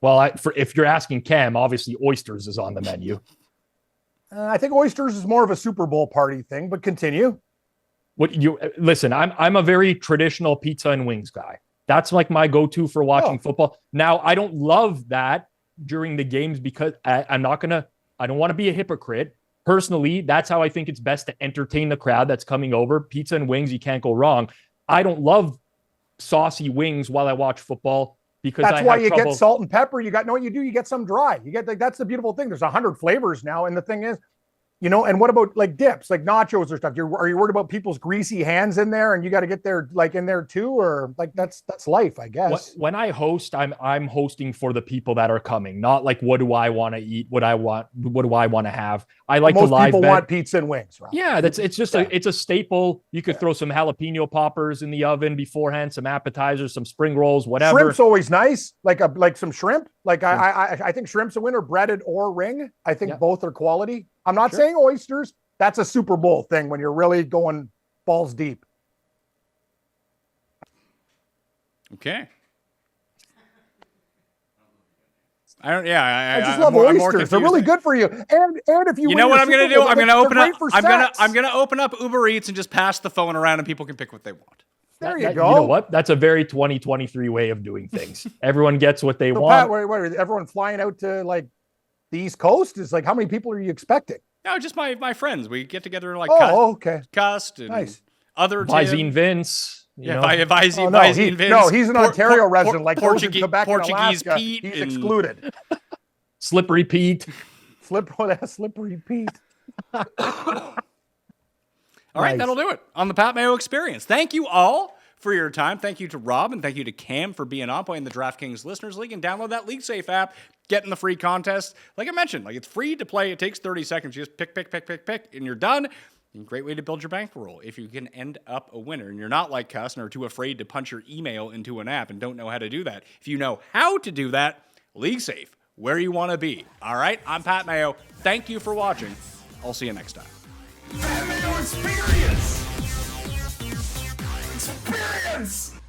Well, if you're asking Cam, obviously oysters is on the menu. I think oysters is more of a Super Bowl party thing, but continue. Listen? I'm a very traditional pizza and wings guy. That's like my go-to for watching football. Now, I don't love that during the games because I don't want to be a hypocrite. Personally, that's how I think it's best to entertain the crowd that's coming over. Pizza and wings, you can't go wrong. I don't love saucy wings while I watch football because that's why you get salt and pepper. You know what you do? You get some dry. You get that's the beautiful thing. There's 100 flavors now, and the thing is, and what about like dips, like nachos or stuff? Are you worried about people's greasy hands in there, and you got to get there like in there too, or like that's life, I guess. When I host, I'm hosting for the people that are coming, not like what do I want to eat, what do I want to have. I like most to live people bet. Want pizza and wings. Right? Yeah, it's a staple. You could throw some jalapeno poppers in the oven beforehand, some appetizers, some spring rolls, whatever. Shrimp's always nice, like some shrimp. Like I think shrimp's a winner, breaded or ring. I think both are quality. I'm not saying oysters. That's a Super Bowl thing when you're really going balls deep. Okay. I just love oysters. They're really good for you. And if you know what I'm going to do? I'm going to open up Uber Eats and just pass the phone around, and people can pick what they want. There you go. You know what? That's a very 2023 way of doing things. Everyone gets what they want. Pat, what, everyone flying out to like the East Coast is like, how many people are you expecting? No, just my friends. We get together and like Cust and nice. Other Visine Vince. Visine Vince. No, he's an Ontario resident, like Portuguese Alaska, Pete. He's excluded. Slippery Pete. Slippery Pete. All right, Nice. that'll do it on the Pat Mayo Experience. Thank you all for your time. Thank you to Rob and thank you to Cam for being on playing the DraftKings Listeners League, and download that League Safe app. Get in the free contest. Like I mentioned, like it's free to play. It takes 30 seconds. You just pick, and you're done. And great way to build your bankroll if you can end up a winner and you're not like Cuss and are too afraid to punch your email into an app and don't know how to do that. If you know how to do that, League Safe, where you want to be. All right, I'm Pat Mayo. Thank you for watching. I'll see you next time. Pat Mayo Experience! Experience!